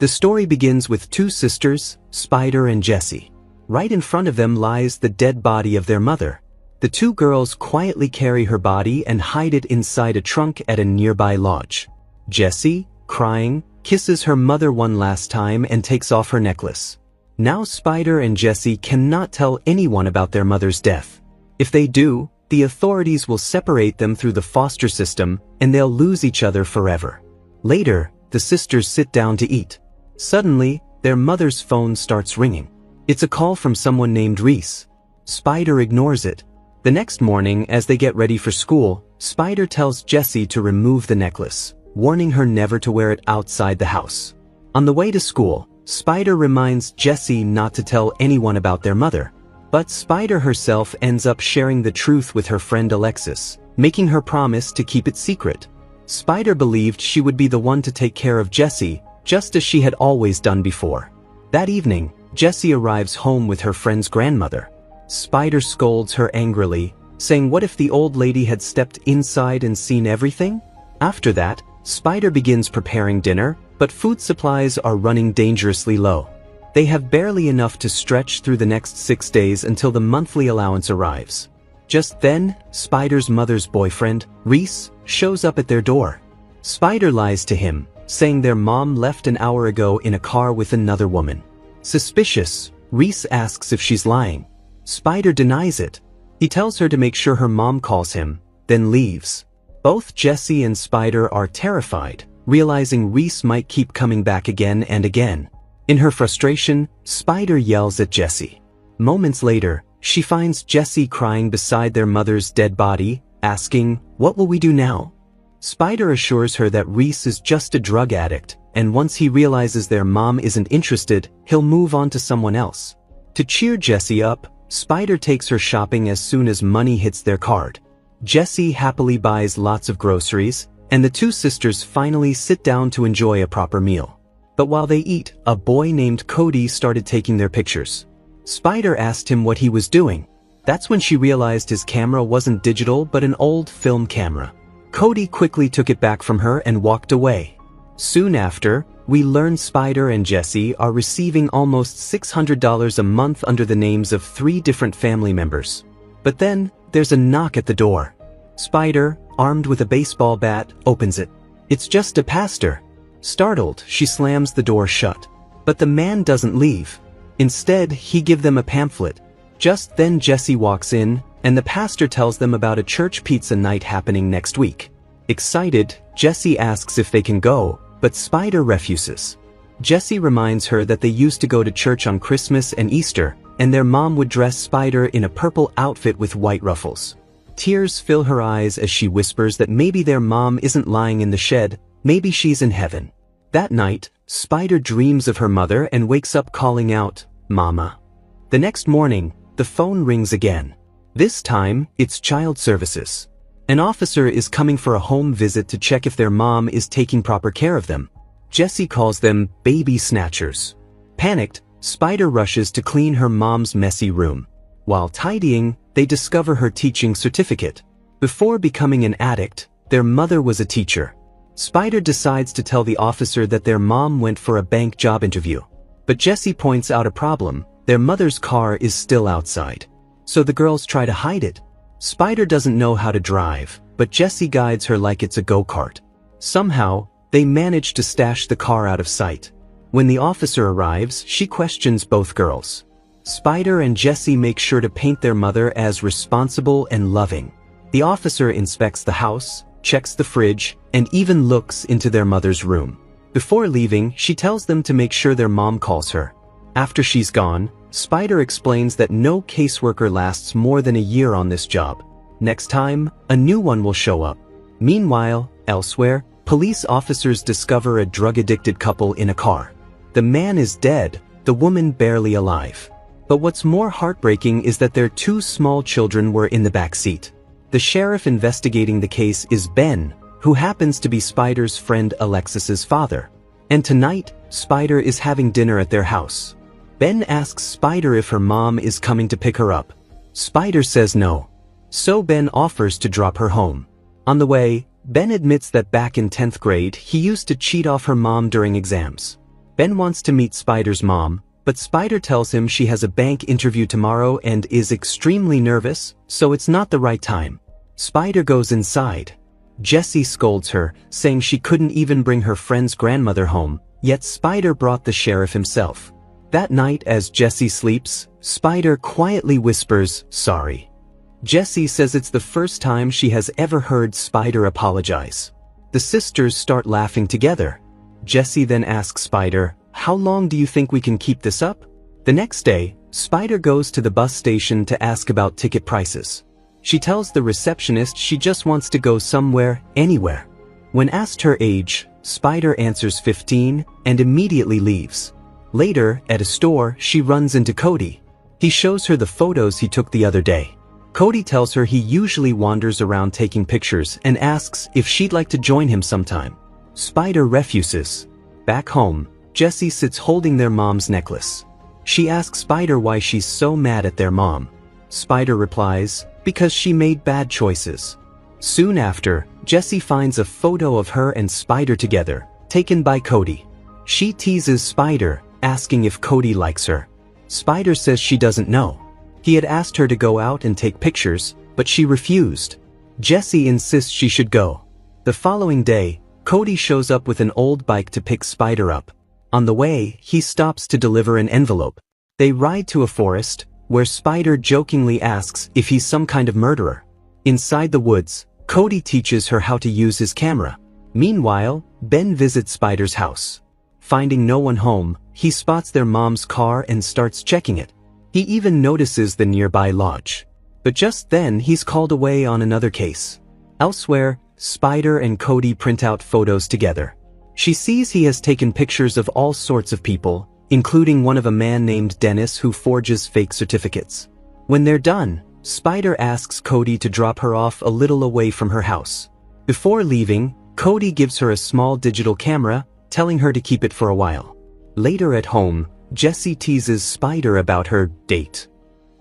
The story begins with two sisters, Spider and Jessie. Right in front of them lies the dead body of their mother. The two girls quietly carry her body and hide it inside a trunk at a nearby lodge. Jessie, crying, kisses her mother one last time and takes off her necklace. Now Spider and Jessie cannot tell anyone about their mother's death. If they do, the authorities will separate them through the foster system and they'll lose each other forever. Later, the sisters sit down to eat. Suddenly, their mother's phone starts ringing. It's a call from someone named Reese. Spider ignores it. The next morning, as they get ready for school, Spider tells Jessie to remove the necklace, warning her never to wear it outside the house. On the way to school, Spider reminds Jessie not to tell anyone about their mother. But Spider herself ends up sharing the truth with her friend Alexis, making her promise to keep it secret. Spider believed she would be the one to take care of Jessie, just as she had always done before. That evening, Jessie arrives home with her friend's grandmother. Spider scolds her angrily, saying what if the old lady had stepped inside and seen everything? After that, Spider begins preparing dinner, but food supplies are running dangerously low. They have barely enough to stretch through the next 6 days until the monthly allowance arrives. Just then, Spider's mother's boyfriend, Reese, shows up at their door. Spider lies to him, saying their mom left an hour ago in a car with another woman. Suspicious, Reese asks if she's lying. Spider denies it. He tells her to make sure her mom calls him, then leaves. Both Jessie and Spider are terrified, realizing Reese might keep coming back again and again. In her frustration, Spider yells at Jessie. Moments later, she finds Jessie crying beside their mother's dead body, asking, "What will we do now?" Spider assures her that Reese is just a drug addict, and once he realizes their mom isn't interested, he'll move on to someone else. To cheer Jessie up, Spider takes her shopping as soon as money hits their card. Jessie happily buys lots of groceries, and the two sisters finally sit down to enjoy a proper meal. But while they eat, a boy named Cody started taking their pictures. Spider asked him what he was doing. That's when she realized his camera wasn't digital but an old film camera. Cody quickly took it back from her and walked away. Soon after, we learn Spider and Jessie are receiving almost $600 a month under the names of 3 different family members. But then, there's a knock at the door. Spider, armed with a baseball bat, opens it. It's just a pastor. Startled, she slams the door shut. But the man doesn't leave. Instead, he gives them a pamphlet. Just then Jessie walks in, and the pastor tells them about a church pizza night happening next week. Excited, Jessie asks if they can go, but Spider refuses. Jessie reminds her that they used to go to church on Christmas and Easter, and their mom would dress Spider in a purple outfit with white ruffles. Tears fill her eyes as she whispers that maybe their mom isn't lying in the shed, maybe she's in heaven. That night, Spider dreams of her mother and wakes up calling out, "Mama." The next morning, the phone rings again. This time, it's child services. An officer is coming for a home visit to check if their mom is taking proper care of them. Jessie calls them baby snatchers. Panicked, Spider rushes to clean her mom's messy room. While tidying, they discover her teaching certificate. Before becoming an addict, their mother was a teacher. Spider decides to tell the officer that their mom went for a bank job interview. But Jessie points out a problem: their mother's car is still outside. So the girls try to hide it. Spider doesn't know how to drive, but Jessie guides her like it's a go-kart. Somehow, they manage to stash the car out of sight. When the officer arrives, she questions both girls. Spider and Jessie make sure to paint their mother as responsible and loving. The officer inspects the house, checks the fridge, and even looks into their mother's room. Before leaving, she tells them to make sure their mom calls her. After she's gone, Spider explains that no caseworker lasts more than a year on this job. Next time, a new one will show up. Meanwhile, elsewhere, police officers discover a drug-addicted couple in a car. The man is dead, the woman barely alive. But what's more heartbreaking is that their 2 small children were in the back seat. The sheriff investigating the case is Ben, who happens to be Spider's friend Alexis's father. And tonight, Spider is having dinner at their house. Ben asks Spider if her mom is coming to pick her up. Spider says no. So Ben offers to drop her home. On the way, Ben admits that back in 10th grade, he used to cheat off her mom during exams. Ben wants to meet Spider's mom, but Spider tells him she has a bank interview tomorrow and is extremely nervous, so it's not the right time. Spider goes inside. Jessie scolds her, saying she couldn't even bring her friend's grandmother home, yet Spider brought the sheriff himself. That night as Jessie sleeps, Spider quietly whispers, "Sorry." Jessie says it's the first time she has ever heard Spider apologize. The sisters start laughing together. Jessie then asks Spider, "How long do you think we can keep this up?" The next day, Spider goes to the bus station to ask about ticket prices. She tells the receptionist she just wants to go somewhere, anywhere. When asked her age, Spider answers 15 and immediately leaves. Later, at a store, she runs into Cody. He shows her the photos he took the other day. Cody tells her he usually wanders around taking pictures and asks if she'd like to join him sometime. Spider refuses. Back home, Jessie sits holding their mom's necklace. She asks Spider why she's so mad at their mom. Spider replies, "Because she made bad choices." Soon after, Jessie finds a photo of her and Spider together, taken by Cody. She teases Spider, asking if Cody likes her. Spider says she doesn't know. He had asked her to go out and take pictures, but she refused. Jessie insists she should go. The following day, Cody shows up with an old bike to pick Spider up. On the way, he stops to deliver an envelope. They ride to a forest, where Spider jokingly asks if he's some kind of murderer. Inside the woods, Cody teaches her how to use his camera. Meanwhile, Ben visits Spider's house. Finding no one home, he spots their mom's car and starts checking it. He even notices the nearby lodge. But just then he's called away on another case. Elsewhere, Spider and Cody print out photos together. She sees he has taken pictures of all sorts of people, including one of a man named Dennis who forges fake certificates. When they're done, Spider asks Cody to drop her off a little away from her house. Before leaving, Cody gives her a small digital camera, telling her to keep it for a while. Later at home, Jessie teases Spider about her date.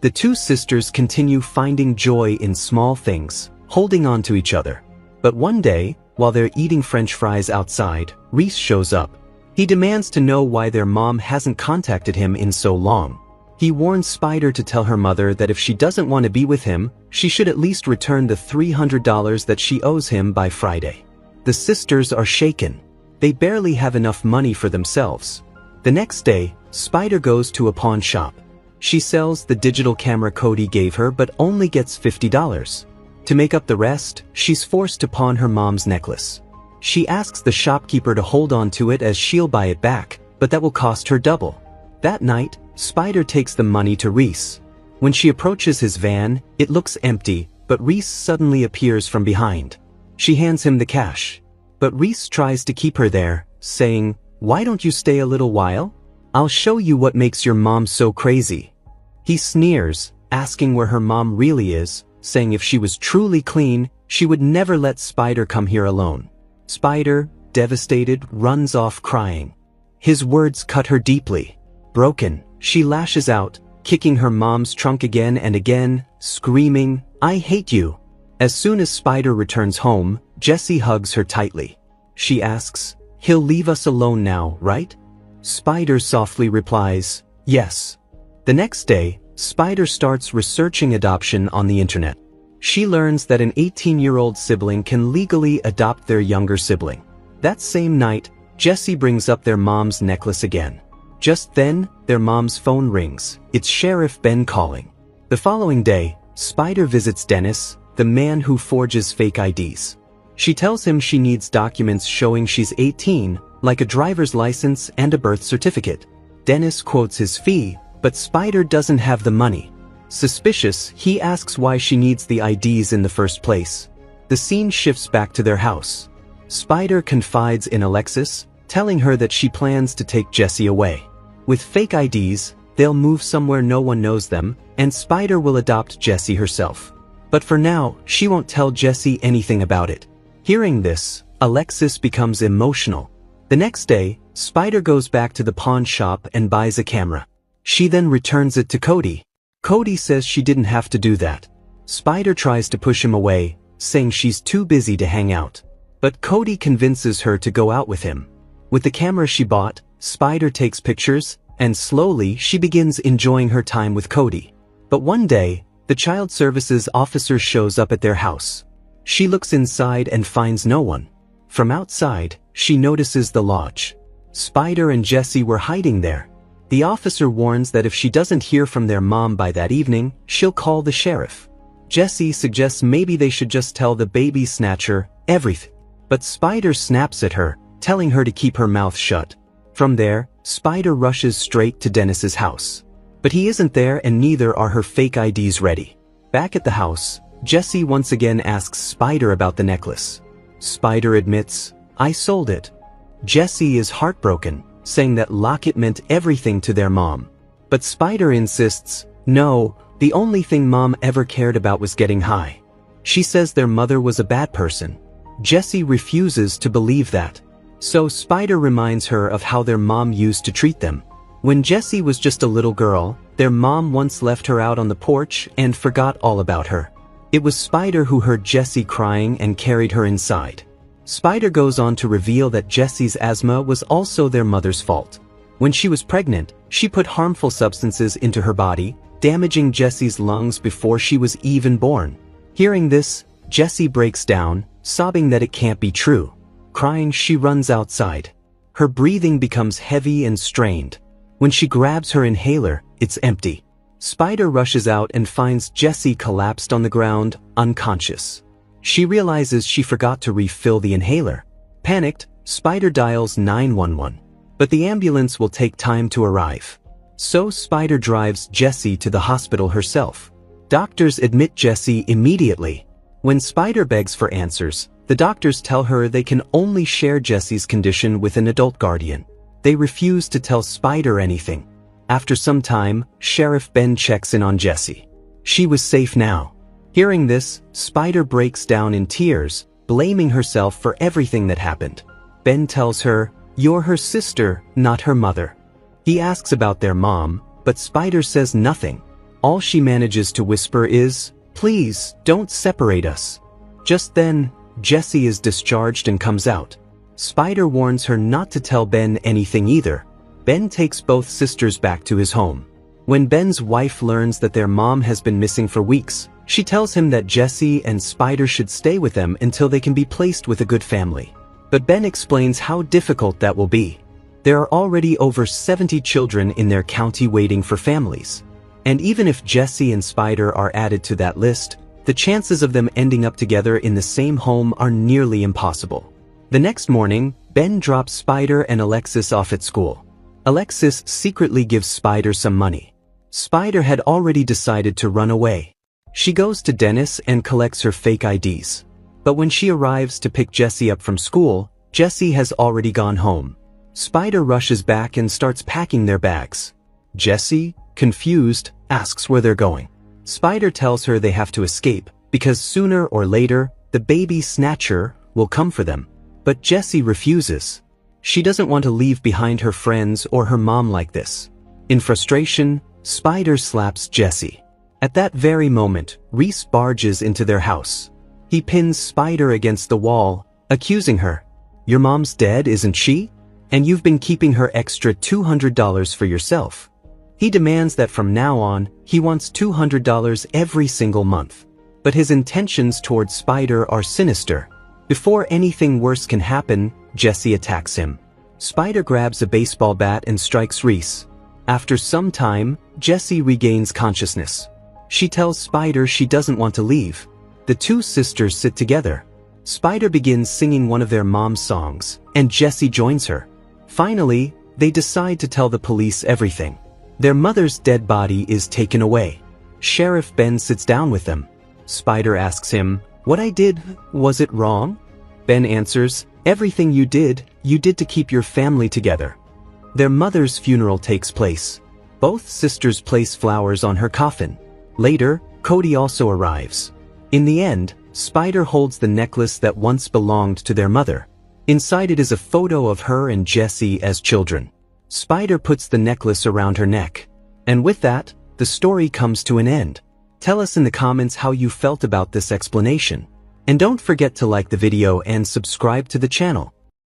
The two sisters continue finding joy in small things, holding on to each other. But one day, while they're eating French fries outside, Reese shows up. He demands to know why their mom hasn't contacted him in so long. He warns Spider to tell her mother that if she doesn't want to be with him, she should at least return the $300 that she owes him by Friday. The sisters are shaken. They barely have enough money for themselves. The next day, Spider goes to a pawn shop. She sells the digital camera Cody gave her but only gets $50. To make up the rest, she's forced to pawn her mom's necklace. She asks the shopkeeper to hold on to it as she'll buy it back, but that will cost her double. That night, Spider takes the money to Reese. When she approaches his van, it looks empty, but Reese suddenly appears from behind. She hands him the cash. But Reese tries to keep her there, saying, "Why don't you stay a little while? I'll show you what makes your mom so crazy." He sneers, asking where her mom really is, saying if she was truly clean, she would never let Spider come here alone. Spider, devastated, runs off crying. His words cut her deeply. Broken, she lashes out, kicking her mom's trunk again and again, screaming, "I hate you." As soon as Spider returns home, Jessie hugs her tightly. She asks, "He'll leave us alone now, right?" Spider softly replies, "Yes." The next day, Spider starts researching adoption on the internet. She learns that an 18-year-old sibling can legally adopt their younger sibling. That same night, Jessie brings up their mom's necklace again. Just then, their mom's phone rings. It's Sheriff Ben calling. The following day, Spider visits Dennis, the man who forges fake IDs. She tells him she needs documents showing she's 18, like a driver's license and a birth certificate. Dennis quotes his fee, but Spider doesn't have the money. Suspicious, he asks why she needs the IDs in the first place. The scene shifts back to their house. Spider confides in Alexis, telling her that she plans to take Jessie away. With fake IDs, they'll move somewhere no one knows them, and Spider will adopt Jessie herself. But for now, she won't tell Jessie anything about it. Hearing this, Alexis becomes emotional. The next day, Spider goes back to the pawn shop and buys a camera. She then returns it to Cody. Cody says she didn't have to do that. Spider tries to push him away, saying she's too busy to hang out. But Cody convinces her to go out with him. With the camera she bought, Spider takes pictures, and slowly she begins enjoying her time with Cody. But one day, the child services officer shows up at their house. She looks inside and finds no one. From outside, she notices the lodge. Spider and Jessie were hiding there. The officer warns that if she doesn't hear from their mom by that evening, she'll call the sheriff. Jessie suggests maybe they should just tell the baby snatcher everything. But Spider snaps at her, telling her to keep her mouth shut. From there, Spider rushes straight to Dennis's house. But he isn't there and neither are her fake IDs ready. Back at the house, Jessie once again asks Spider about the necklace. Spider admits, "I sold it." Jessie is heartbroken, saying that locket meant everything to their mom. But Spider insists, no, the only thing mom ever cared about was getting high. She says their mother was a bad person. Jessie refuses to believe that. So Spider reminds her of how their mom used to treat them. When Jessie was just a little girl, their mom once left her out on the porch and forgot all about her. It was Spider who heard Jessie crying and carried her inside. Spider goes on to reveal that Jessie's asthma was also their mother's fault. When she was pregnant, she put harmful substances into her body, damaging Jessie's lungs before she was even born. Hearing this, Jessie breaks down, sobbing that it can't be true. Crying, she runs outside. Her breathing becomes heavy and strained. When she grabs her inhaler, it's empty. Spider rushes out and finds Jessie collapsed on the ground, unconscious. She realizes she forgot to refill the inhaler. Panicked, Spider dials 911. But the ambulance will take time to arrive. So Spider drives Jessie to the hospital herself. Doctors admit Jessie immediately. When Spider begs for answers, the doctors tell her they can only share Jessie's condition with an adult guardian. They refuse to tell Spider anything. After some time, Sheriff Ben checks in on Jessie. She was safe now. Hearing this, Spider breaks down in tears, blaming herself for everything that happened. Ben tells her, "You're her sister, not her mother." He asks about their mom, but Spider says nothing. All she manages to whisper is, "Please, don't separate us." Just then, Jessie is discharged and comes out. Spider warns her not to tell Ben anything either. Ben takes both sisters back to his home. When Ben's wife learns that their mom has been missing for weeks, she tells him that Jessie and Spider should stay with them until they can be placed with a good family. But Ben explains how difficult that will be. There are already over 70 children in their county waiting for families. And even if Jessie and Spider are added to that list, the chances of them ending up together in the same home are nearly impossible. The next morning, Ben drops Spider and Alexis off at school. Alexis secretly gives Spider some money. Spider had already decided to run away. She goes to Dennis and collects her fake IDs. But when she arrives to pick Jessie up from school, Jessie has already gone home. Spider rushes back and starts packing their bags. Jessie, confused, asks where they're going. Spider tells her they have to escape, because sooner or later, the baby snatcher will come for them. But Jessie refuses. She doesn't want to leave behind her friends or her mom like this. In frustration, Spider slaps Jessie. At that very moment, Reese barges into their house. He pins Spider against the wall, accusing her. "Your mom's dead, isn't she? And you've been keeping her extra $200 for yourself." He demands that from now on, he wants $200 every single month. But his intentions towards Spider are sinister. Before anything worse can happen, Jessie attacks him. Spider grabs a baseball bat and strikes Reese. After some time, Jessie regains consciousness. She tells Spider she doesn't want to leave. The two sisters sit together. Spider begins singing one of their mom's songs, and Jessie joins her. Finally, they decide to tell the police everything. Their mother's dead body is taken away. Sheriff Ben sits down with them. Spider asks him, "What I did, was it wrong?" Ben answers, "Everything you did to keep your family together." Their mother's funeral takes place. Both sisters place flowers on her coffin. Later, Cody also arrives. In the end, Spider holds the necklace that once belonged to their mother. Inside it is a photo of her and Jessie as children. Spider puts the necklace around her neck. And with that, the story comes to an end. Tell us in the comments how you felt about this explanation. And don't forget to like the video and subscribe to the channel.